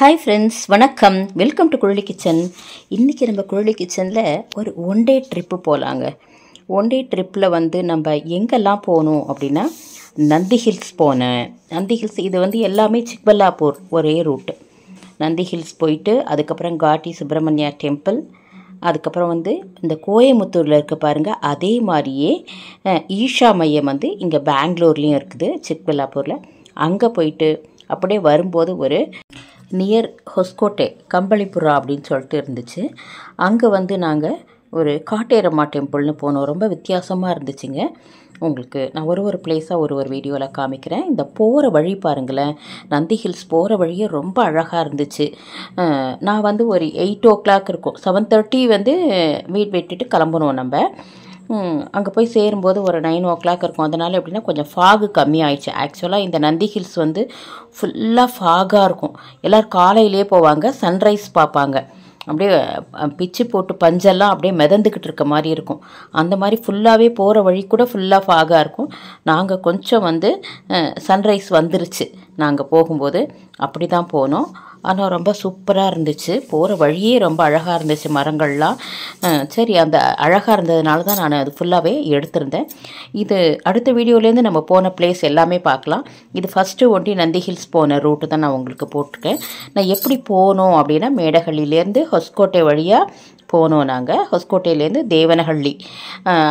Hi friends, வணக்கம். Welcome to Kuzhali kitchen. இன்றைக்கி நம்ம குழலி கிச்சனில் ஒரு ஒன் டே ட்ரிப்பு போகலாங்க. ஒன் டே ட்ரிப்பில் நம்ம எங்கெல்லாம் போகணும் அப்படின்னா, நந்தி ஹில்ஸ் போனேன். நந்தி ஹில்ஸ் இது எல்லாமே சிக்பல்லாப்பூர் ஒரே ரூட்டு. நந்தி ஹில்ஸ் போயிட்டு அதுக்கப்புறம் காட்டி சுப்பிரமணியா டெம்பிள், அதுக்கப்புறம் இந்த கோயமுத்தூரில் இருக்க பாருங்கள், அதே மாதிரியே ஈஷா மையம் இங்கே பெங்களூர்லேயும் இருக்குது, சிக்பல்லாப்பூரில். அங்கே போயிட்டு அப்படியே வரும்போது ஒரு நியர் ஹொஸ்கோட்டே கம்பளிப்புரா அப்படின்னு சொல்லிட்டு இருந்துச்சு. அங்கே நாங்கள் ஒரு காட்டேரம்மா டெம்பிள்னு போனோம். ரொம்ப வித்தியாசமாக இருந்துச்சுங்க. உங்களுக்கு நான் ஒரு பிளேஸாக ஒரு வீடியோவில் காமிக்கிறேன். இந்த போகிற வழி பாருங்களேன், நந்தி ஹில்ஸ் போகிற வழியே ரொம்ப அழகாக இருந்துச்சு. நான் ஒரு 8 o'clock இருக்கும், 7:30 வீட் விட்டுட்டு கிளம்பணும். நம்ம அங்கே போய் சேரும்போது ஒரு 9 o'clock இருக்கும். அதனால் எப்படின்னா கொஞ்சம் ஃபாகு கம்மியாயிடுச்சு. ஆக்சுவலாக இந்த நந்தி ஹில்ஸ் ஃபுல்லாக ஃபாகாக இருக்கும். எல்லோரும் காலையிலே போவாங்க, சன்ரைஸ் பார்ப்பாங்க. அப்படியே பிச்சு போட்டு பஞ்செல்லாம் அப்படியே மிதந்துக்கிட்டு இருக்க மாதிரி இருக்கும். அந்த மாதிரி ஃபுல்லாகவே போகிற வழி கூட ஃபுல்லாக ஃபாகாக இருக்கும். நாங்கள் கொஞ்சம் சன்ரைஸ் வந்துருச்சு நாங்கள் போகும்போது. அப்படி தான் போனோம். ஆனால் ரொம்ப சூப்பராக இருந்துச்சு. போகிற வழியே ரொம்ப அழகாக இருந்துச்சு, மரங்கள்லாம். சரி, அந்த அழகாக இருந்ததுனால தான் நான் அது ஃபுல்லாகவே எடுத்திருந்தேன். இது அடுத்த வீடியோலேருந்து நம்ம போன பிளேஸ் எல்லாமே பார்க்கலாம். இது ஃபஸ்ட்டு ஒண்டி நந்தி ஹில்ஸ் போன ரூட்டு தான் நான் உங்களுக்கு போட்டிருக்கேன். நான் எப்படி போனோம் அப்படின்னா, மேடஹள்ளியிலேருந்து ஹொஸ்கோட்டை வழியாக போனோம். நாங்கள் ஹொஸ்கோட்டையிலேருந்து தேவனஹள்ளி,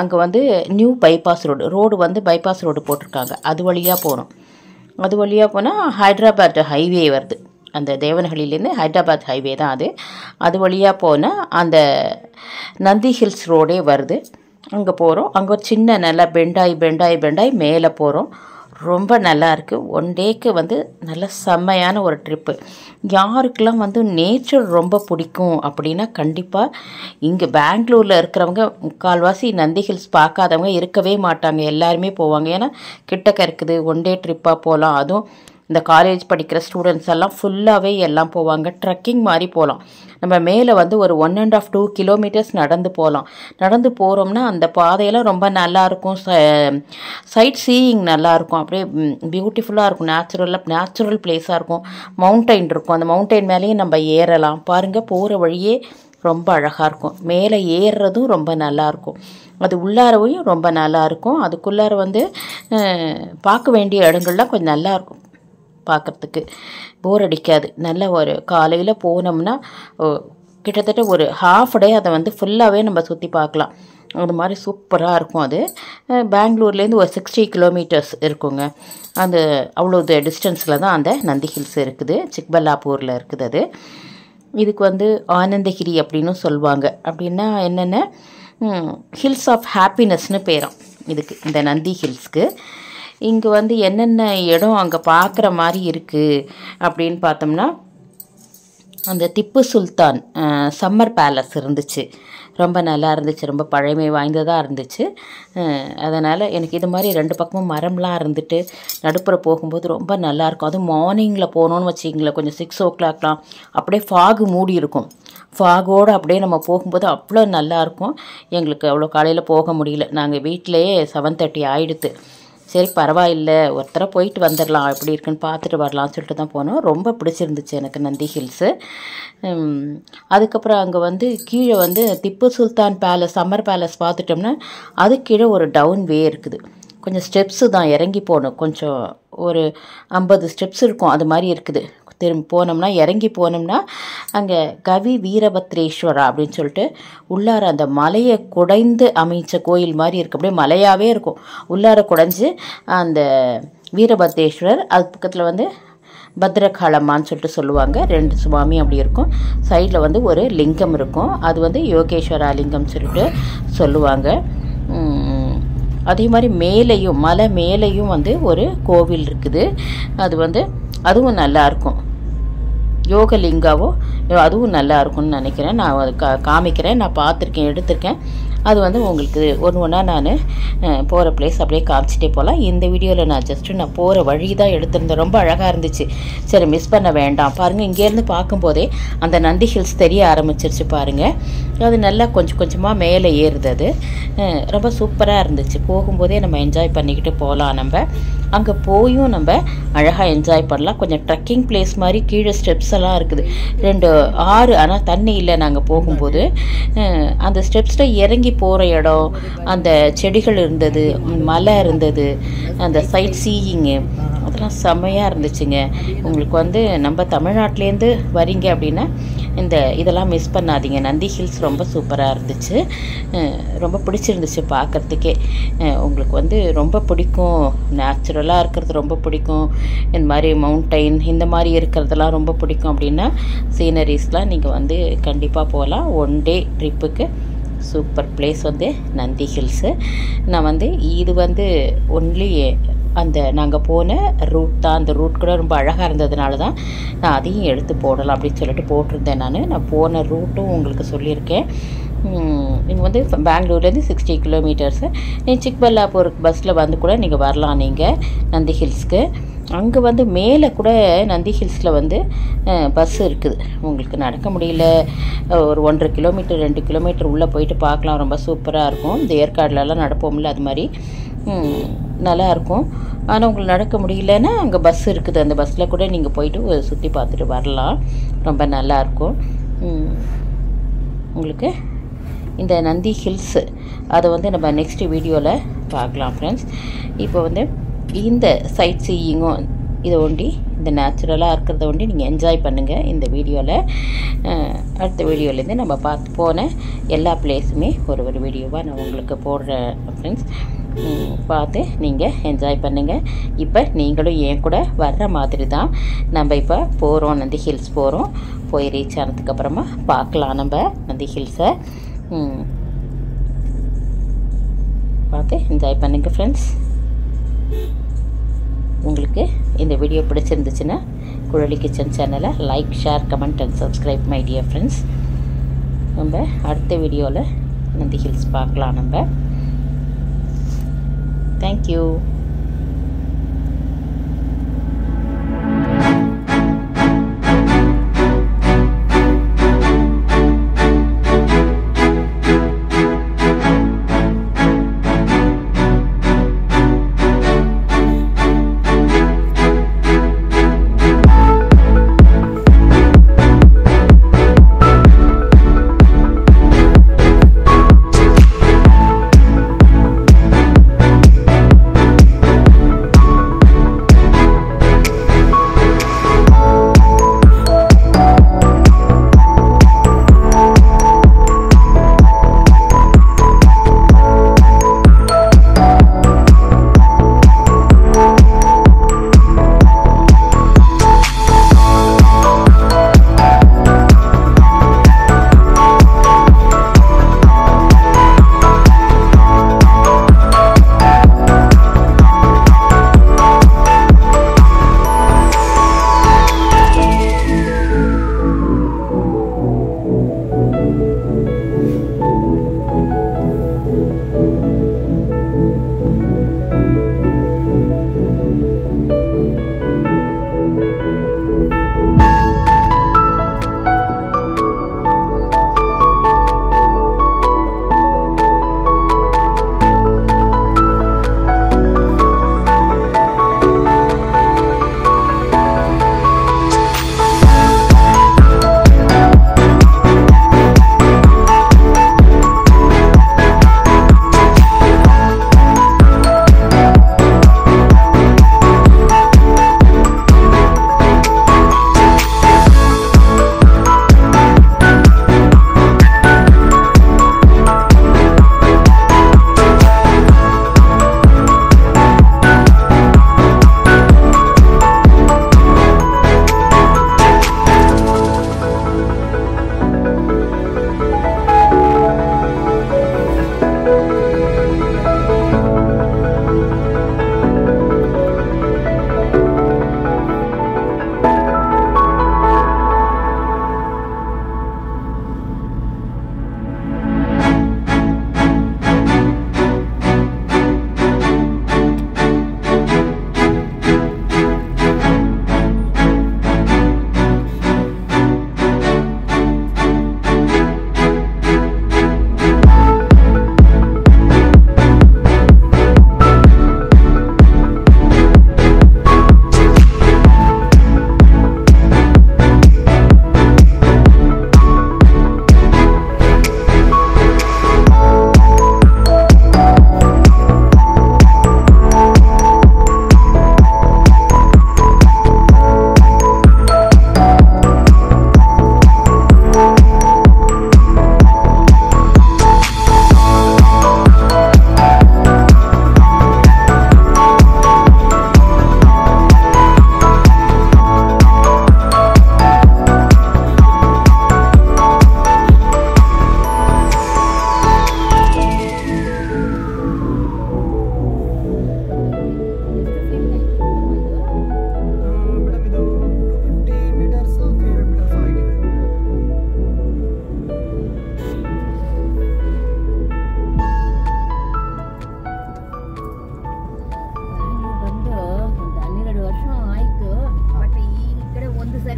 அங்கே new bypass road bypass road போட்டிருக்காங்க. அது வழியாக போனோம். அது வழியாக போனால் ஹைதராபாத் ஹைவே வருது. அந்த தேவனஹள்ளியிலேருந்து ஹைதராபாத் ஹைவே தான் அது வழியாக போனால் அந்த நந்தி ஹில்ஸ் ரோடே வருது. அங்கே போகிறோம். அங்கே ஒரு சின்ன நல்லா பெண்டாய் மேலே போகிறோம். ரொம்ப நல்லா இருக்குது. ஒன் டேக்கு நல்ல செம்மையான ஒரு ட்ரிப்பு. யாருக்கெல்லாம் நேச்சர் ரொம்ப பிடிக்கும் அப்படின்னா, கண்டிப்பாக இங்கே பெங்களூரில் இருக்கிறவங்க முக்கால்வாசி நந்தி ஹில்ஸ் பார்க்காதவங்க இருக்கவே மாட்டாங்க. எல்லாருமே போவாங்க. ஏன்னா கிட்டக்க இருக்குது, ஒன் டே ட்ரிப்பாக போகலாம். அதுவும் இந்த காலேஜ் படிக்கிற ஸ்டூடெண்ட்ஸ் எல்லாம் ஃபுல்லாகவே எல்லாம் போவாங்க. ட்ரெக்கிங் மாதிரி போகலாம். நம்ம மேலே ஒரு 1.5-2 kilometers நடந்து போகலாம். நடந்து போகிறோம்னா அந்த பாதையெல்லாம் ரொம்ப நல்லாயிருக்கும். சைட் சீயிங் நல்லாயிருக்கும். அப்படியே பியூட்டிஃபுல்லாக இருக்கும். நேச்சுரல் பிளேஸாக இருக்கும். மவுண்டைன் இருக்கும். அந்த மவுண்டைன் மேலேயும் நம்ம ஏறலாம். பாருங்கள், போகிற வழியே ரொம்ப அழகாக இருக்கும். மேலே ஏறுறதும் ரொம்ப நல்லாயிருக்கும். அது உள்ளாரவையும் ரொம்ப நல்லாயிருக்கும். அதுக்குள்ளார பார்க்க வேண்டிய இடங்கள்லாம் கொஞ்சம் நல்லாயிருக்கும். பார்க்குறதுக்கு போர் அடிக்காது. நல்ல ஒரு காலையில் போனோம்னா கிட்டத்தட்ட ஒரு ஹாஃப் டே அதை ஃபுல்லாகவே நம்ம சுற்றி பார்க்கலாம். அது மாதிரி சூப்பராக இருக்கும். அது பெங்களூர்லேருந்து ஒரு 60 kilometers இருக்குங்க. அந்த அவ்வளோ டிஸ்டன்ஸில் தான் அந்த நந்தி ஹில்ஸ் இருக்குது. சிக்பல்லாப்பூரில் இருக்குது. அது இதுக்கு ஆனந்தகிரி அப்படின்னு சொல்லுவாங்க. அப்படின்னா என்னென்ன, ஹில்ஸ் ஆஃப் ஹாப்பினஸ்னு பேரும் இதுக்கு, இந்த நந்தி ஹில்ஸ்க்கு. இங்கே என்னென்ன இடம் அங்கே பார்க்குற மாதிரி இருக்குது அப்படின்னு பார்த்தோம்னா, அந்த திப்பு சுல்தான் சம்மர் பேலஸ் இருந்துச்சு. ரொம்ப நல்லா இருந்துச்சு. ரொம்ப பழமை வாய்ந்ததாக இருந்துச்சு. அதனால் எனக்கு இது மாதிரி 2 பக்கமும் மரம்லாம் இருந்துட்டு நடுப்புற போகும்போது ரொம்ப நல்லாயிருக்கும். அதுவும் மார்னிங்கில் போனோன்னு வச்சிங்களேன், கொஞ்சம் 6 o'clockலாம் அப்படியே ஃபாகு மூடி இருக்கும். ஃபாகோடு அப்படியே நம்ம போகும்போது அவ்வளோ நல்லாயிருக்கும். எங்களுக்கு அவ்வளோ காலையில் போக முடியல. நாங்கள் வீட்டிலையே 7:30 ஆகிடுது. சரி, பரவாயில்லை, ஒருத்தர போயிட்டு வந்துடலாம், எப்படி இருக்குன்னு பார்த்துட்டு வரலாம்னு சொல்லிட்டு தான் போனோம். ரொம்ப பிடிச்சிருந்துச்சு எனக்கு நந்தி ஹில்ஸு. அதுக்கப்புறம் அங்கே கீழே Tipu Sultan palace, summer palace பார்த்துட்டோம்னா அது கீழே ஒரு டவுன் வே இருக்குது. கொஞ்சம் ஸ்டெப்ஸு தான் இறங்கி போகணும். கொஞ்சம் ஒரு 50 steps இருக்கும். அது மாதிரி இருக்குது. திரும்பி போனோம்னா, இறங்கி போனோம்னா அங்கே கவி வீரபத்ரேஸ்வரா அப்படின்னு சொல்லிட்டு உள்ளார அந்த மலையை குடைந்து அமைச்ச கோயில் மாதிரி இருக்குது. அப்படியே மலையாகவே இருக்கும். உள்ளார குடைஞ்சி அந்த வீரபத்ரேஸ்வரர், அது பக்கத்தில் பத்ரகாளம்மான்னு சொல்லிட்டு சொல்லுவாங்க. 2 சுவாமி அப்படி இருக்கும். சைடில் ஒரு லிங்கம் இருக்கும். அது யோகேஸ்வரா லிங்கம் சொல்லிட்டு சொல்லுவாங்க. அதே மாதிரி மேலேயும், மலை மேலேயும் ஒரு கோவில் இருக்குது. அது அதுவும் நல்லாயிருக்கும். யோகலிங்காவோ அதுவும் நல்லா இருக்கும்னு நினைக்கிறேன். நான் அது காமிக்கிறேன். நான் பார்த்துருக்கேன், எடுத்திருக்கேன். அது உங்களுக்கு ஒன்றா நான் போகிற பிளேஸ் அப்படியே காமிச்சிட்டே போகலாம். இந்த வீடியோவில் நான் போகிற வழி தான் எடுத்திருந்தேன். ரொம்ப அழகாக இருந்துச்சு. சரி, மிஸ் பண்ண வேண்டாம். பாருங்கள், இங்கேருந்து பார்க்கும்போதே அந்த நந்தி ஹில்ஸ் தெரிய ஆரம்பிச்சிருச்சு பாருங்கள். அது நல்லா கொஞ்சம் கொஞ்சமாக மேலே ஏறுது. அது ரொம்ப சூப்பராக இருந்துச்சு. போகும்போதே நம்ம என்ஜாய் பண்ணிக்கிட்டு போகலாம் நம்ம. அங்கே போயும் நம்ம அழகாக என்ஜாய் பண்ணலாம். கொஞ்சம் ட்ரெக்கிங் பிளேஸ் மாதிரி கீழே ஸ்டெப்ஸ் எல்லாம் இருக்குது. 2 ஆறு, ஆனால் தண்ணி இல்லை. நாங்கள் போகும்போது அந்த ஸ்டெப்ஸில் இறங்கி போகிற இடம், அந்த செடிகள் இருந்தது, மலை இருந்தது, அந்த சைட் சீயிங்கு அதெல்லாம் செம்மையாக இருந்துச்சுங்க. உங்களுக்கு வந்து நம்ம தமிழ்நாட்டிலேருந்து வரீங்க அப்படின்னா இதெல்லாம் மிஸ் பண்ணாதீங்க. நந்தி ஹில்ஸ் ரொம்ப சூப்பராக இருந்துச்சு. ரொம்ப பிடிச்சிருந்துச்சு பார்க்குறதுக்கே. உங்களுக்கு வந்து ரொம்ப பிடிக்கும், நேச்சுரலாக இருக்கிறது ரொம்ப பிடிக்கும், இந்த மாதிரி மவுண்டைன் இந்த மாதிரி இருக்கிறதெல்லாம் ரொம்ப பிடிக்கும் அப்படின்னா சீனரிஸ்லாம் நீங்கள் வந்து கண்டிப்பாக போகலாம். 1 டே ட்ரிப்புக்கு சூப்பர் பிளேஸ் வந்து நந்தி ஹில்ஸு. நான் வந்து இது வந்து ஒன்லி அந்த நாங்கள் போன ரூட் தான். அந்த ரூட் கூட ரொம்ப அழகாக இருந்ததுனால தான் நான் அதையும் எடுத்து போடலாம் அப்படின்னு சொல்லிட்டு போட்டிருந்தேன். நான் போன ரூட்டும் உங்களுக்கு சொல்லியிருக்கேன். இங்கே வந்து பெங்களூர்லேருந்து 60 கிலோமீட்டர்ஸு. சிக்பல்லாப்பூர் பஸ்ஸில் வந்து கூட நீங்கள் வரலாம் நீங்கள் நந்தி ஹில்ஸ்க்கு. அங்கே வந்து மேலே கூட நந்தி ஹில்ஸில் வந்து பஸ் இருக்குது. உங்களுக்கு நடக்க முடியல, ஒரு 1.5 கிலோமீட்டர் 2 கிலோமீட்டர் உள்ளே போயிட்டு பார்க்கலாம். ரொம்ப சூப்பராக இருக்கும். இந்த ஏற்காடுலலாம் நடப்போம்ல அது மாதிரி நல்லாயிருக்கும். ஆனால் உங்களுக்கு நடக்க முடியலன்னா அங்கே பஸ் இருக்குது. அந்த பஸ்ஸில் கூட நீங்கள் போயிட்டு சுற்றி பார்த்துட்டு வரலாம். ரொம்ப நல்லாயிருக்கும். உங்களுக்கு இந்த நந்தி ஹில்ஸு அதை வந்து நம்ம நெக்ஸ்ட் வீடியோவில் பார்க்கலாம் ஃப்ரெண்ட்ஸ். இப்போ வந்து இந்த சைட் சீயிங்கும் இதை ஒண்டி இந்த நேச்சுரலாக இருக்கிறத ஒண்டி நீங்கள் என்ஜாய் பண்ணுங்கள் இந்த வீடியோவில். அடுத்த வீடியோலேருந்து நம்ம பார்த்து போன எல்லா பிளேஸுமே ஒரு வீடியோவாக நான் உங்களுக்கு போடுறேன் ஃப்ரெண்ட்ஸ். பார்த்து நீங்கள் என்ஜாய் பண்ணுங்கள். இப்போ நீங்களும் என் கூட வர்ற மாதிரி தான் நம்ம இப்போ போகிறோம். நந்தி ஹில்ஸ் போகிறோம். போய் ரீச் ஆனதுக்கப்புறமா பார்க்கலாம் நம்ம நந்தி ஹில்ஸை. பார்த்து என்ஜாய் பண்ணுங்கள் ஃப்ரெண்ட்ஸ். உங்களுக்கு இந்த வீடியோ பிடிச்சிருந்துச்சுன்னா குழலி கிச்சன் சேனலை like, share, comment and subscribe my dear friends. நம்ம அடுத்த வீடியோவில் நந்தி ஹில்ஸ் பார்க்கலாம் நம்ம. தேங்க்யூ.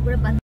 கூட